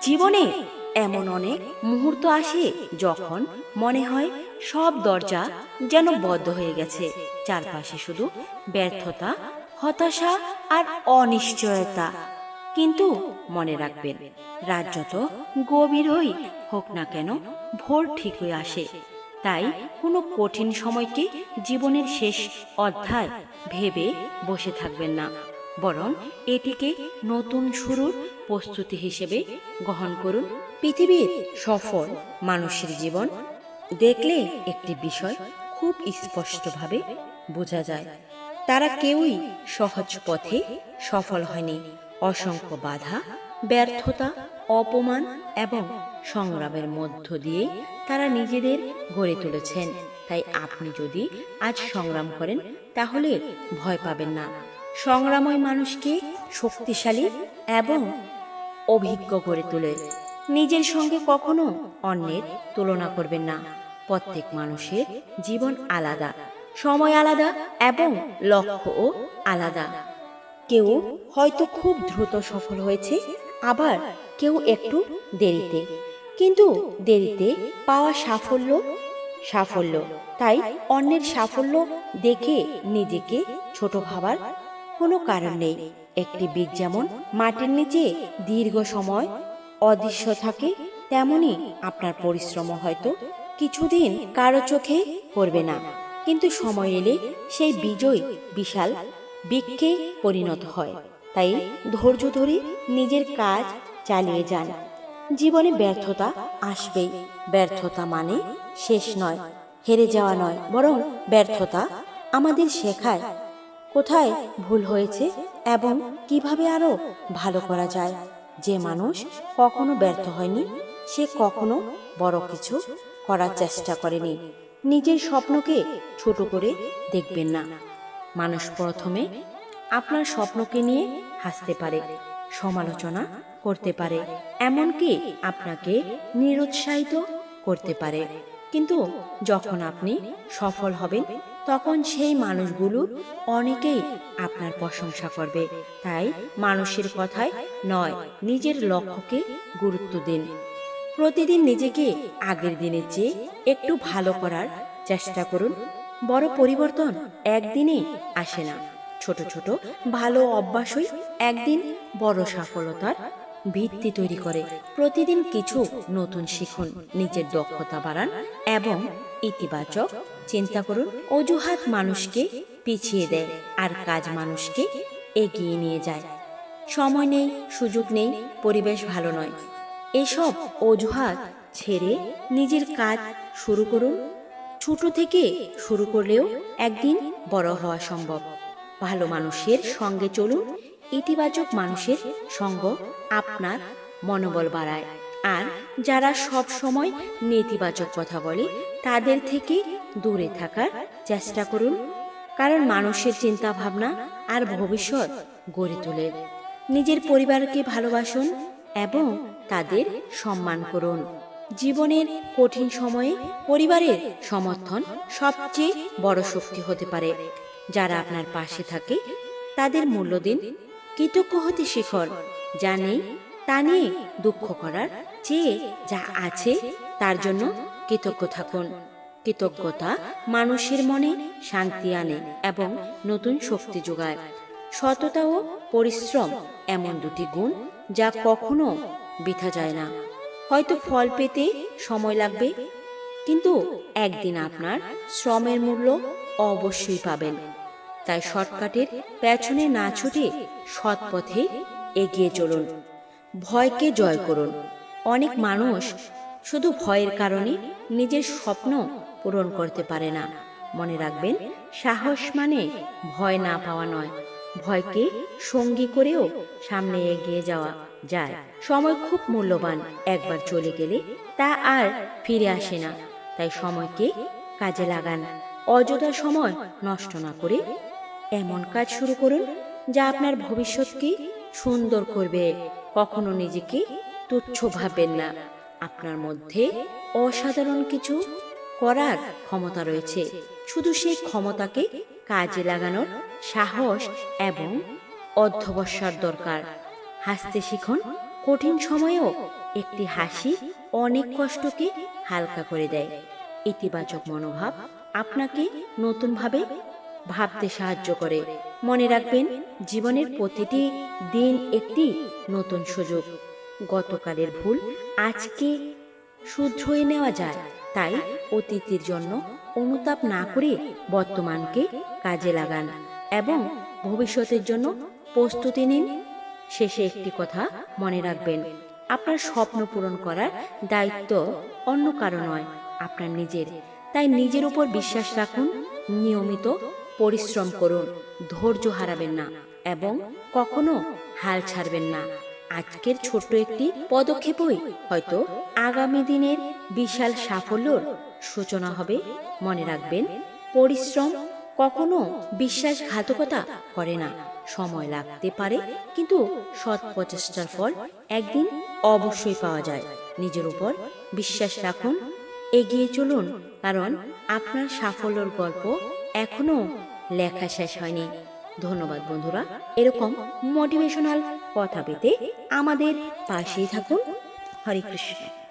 জীবনে এমন অনেক মুহূর্ত আসে যখন মনে হয় সব দরজা যেন বদ্ধ হয়ে গেছে, চারপাশে শুধু ব্যর্থতা, হতাশা আর অনিশ্চয়তা। কিন্তু মনে রাখবেন, রাত যত গভীর হোক না কেন, ভোর ঠিকই আসে। তাই কোনো কঠিন সময়কে জীবনের শেষ অধ্যায় ভেবে বসে থাকবেন না, বরং এটিকে নতুন শুরুর প্রস্তুতি হিসেবে গ্রহণ করুন। পৃথিবীর সফল মানুষের জীবন দেখলে একটি বিষয় খুব স্পষ্টভাবে বোঝা যায়, তারা কেউই সহজ পথে সফল হয়নি। অসংখ্য বাধা, ব্যর্থতা, অপমান এবং সংগ্রামের মধ্য দিয়ে তারা নিজেদের গড়ে তুলেছেন। তাই আপনি যদি আজ সংগ্রাম করেন, তাহলে ভয় পাবেন না। সংগ্রামই মানুষকে শক্তিশালী এবং অভিজ্ঞ করে তোলে। নিজের সঙ্গে কখনো অন্যের তুলনা করবেন না। প্রত্যেক মানুষের জীবন আলাদা, সময় আলাদা এবং লক্ষ্যও আলাদা। কেউ হয়তো খুব দ্রুত সফল হয়েছে, আবার কেউ একটু দেরিতে। কিন্তু দেরিতে পাওয়া সাফল্য সাফল্য। তাই অন্যের সাফল্য দেখে নিজেকে ছোট ভাবার কোনো কারণ নেই। একটি বীজ যেমন মাটির নিচে দীর্ঘ সময় অদৃশ্য থাকে, তেমনি আপনার পরিশ্রম হয়তো কিছুদিন কারো চোখে পড়বে না, কিন্তু সময় এলে সেই বিজয় বিশাল বৃক্ষে পরিণত হয়। তাই ধৈর্য ধরে নিজের কাজ চালিয়ে যান। জীবনে ব্যর্থতা আসবেই। ব্যর্থতা মানে শেষ নয়, হেরে যাওয়া নয়, বরং ব্যর্থতা আমাদের শেখায় কোথায় ভুল হয়েছে এবং কিভাবে আরো ভালো করা যায়। যে মানুষ কখনো ব্যর্থ হয়নি, সে কখনো বড় কিছু করার চেষ্টা করেনি। নিজের স্বপ্নকে ছোট করে দেখবেন না। মানুষ প্রথমে আপনার স্বপ্নকে নিয়ে হাসতে পারে, সমালোচনা করতে পারে, এমনকি আপনাকে নিরুৎসাহিত করতে পারে। কিন্তু যখন আপনি সফল হবেন, তখন সেই মানুষগুলো অনেকেই আপনার প্রশংসা করবে। তাই মানুষের কথায় নয়, নিজের লক্ষ্যকে গুরুত্ব দিন। প্রতিদিন নিজেকে আগের দিনের চেয়ে একটু ভালো করার চেষ্টা করুন। বড় পরিবর্তন একদিনে আসে না, ছোট ছোট ভালো অভ্যাসই একদিন বড় সফলতার ভিত্তি তৈরি করে। প্রতিদিন কিছু নতুন শিখুন, নিজের দক্ষতা বাড়ান এবং ইতিবাচক চিন্তা করুন। অজুহাত মানুষকে পিছিয়ে দেয়, আর কাজ মানুষকে এগিয়ে নিয়ে যায়। সময় নেই, সুযোগ নেই, পরিবেশ ভালো নয়, এসব অজুহাত ছেড়ে নিজের কাজ শুরু করুন। ছোট থেকে শুরু করলেও একদিন বড় হওয়া সম্ভব। ভালো মানুষের সঙ্গে চলুন। ইতিবাচক মানুষের সঙ্গ আপনার মনোবল বাড়ায়। আর যারা সব সময় নেতিবাচক কথা বলে, তাদের থেকে দূরে থাকার চেষ্টা করুন। কারণ মানুষের চিন্তা ভাবনা আর ভবিষ্যৎ গড়ে তোলে। নিজের পরিবারকে ভালোবাসুন এবং তাদের সম্মান করুন। জীবনের কঠিন সময়ে পরিবারের সমর্থন সবচেয়ে বড় শক্তি হতে পারে। যারা আপনার পাশে থাকে তাদের মূল্য দিন। কৃতজ্ঞ হতে শিখুন। যা নেই তা নিয়ে দুঃখ করার চেয়ে যা আছে তার জন্য কৃতজ্ঞ থাকুন। কৃতজ্ঞতা মানুষের মনে শান্তি আনে এবং নতুন শক্তি যোগায়। সততা ও পরিশ্রম এমন দুটি গুণ যা কখনো বৃথা যায় না। হয়তো ফল পেতে সময় লাগবে, কিন্তু একদিন আপনার শ্রমের মূল্য অবশ্যই পাবেন। তাই শর্টকাটের পেছনে না ছুটে সৎ পথে এগিয়ে চলুন। ভয়কে জয় করুন। অনেক মানুষ শুধু ভয়ের কারণে নিজের স্বপ্ন পূরণ করতে পারে না। মনে রাখবেন, সাহস মানে ভয় না পাওয়া নয়, ভয়কে সঙ্গী করেও সামনে এগিয়ে যাওয়া যায়। সময় খুব মূল্যবান, একবার চলে গেলে তা আর ফিরে আসে না। তাই সময়কে কাজে লাগান। অযথা সময় নষ্ট না করে এমন কাজ শুরু করুন যা আপনার ভবিষ্যৎকে সুন্দর করবে। কখনো নিজেকে তুচ্ছ ভাববেন না। আপনার মধ্যে অসাধারণ কিছু করার ক্ষমতা রয়েছে, শুধু সেই ক্ষমতাকে কাজে লাগানোর সাহস এবং অধ্যবসায়ের দরকার। হাসতে শিখুন। কঠিন সময়েও একটি হাসি অনেক কষ্টকে হালকা করে দেয়। ইতিবাচক মনোভাব আপনাকে নতুনভাবে ভাবতে সাহায্য করে। মনে রাখবেন, জীবনের প্রতিটি দিন একটি নতুন সুযোগ। গতকালের ভুল আজকে শুধরে নেওয়া যায়। তাই অতীতের জন্য অনুতাপ না করে বর্তমানকে কাজে লাগান এবং ভবিষ্যতের জন্য প্রস্তুতি নিন। শেষে একটি কথা মনে রাখবেন, আপনার স্বপ্ন পূরণ করার দায়িত্ব অন্য কারো নয়, আপনার নিজের। তাই নিজের উপর বিশ্বাস রাখুন, নিয়মিত পরিশ্রম করুন, ধৈর্য হারাবেন না এবং কখনো হাল ছাড়বেন না। আজকের ছোট্ট একটি পদক্ষেপই হয়তো আগামী দিনের বিশাল সাফল্যর সূচনা হবে। মনে রাখবেন, পরিশ্রম কখনো বিশ্বাসঘাতকতা করে না। সময় লাগতে পারে, কিন্তু সৎ প্রচেষ্টার ফল একদিন অবশ্যই পাওয়া যায়। নিজের উপর বিশ্বাস রাখুন, এগিয়ে চলুন, কারণ আপনার সাফল্যর গল্প এখনো লেখা শেষ হয়নি। ধন্যবাদ বন্ধুরা, এরকম মোটিভেশনাল কথা পেতে আমাদের পাশেই থাকুন। হরে কৃষ্ণ।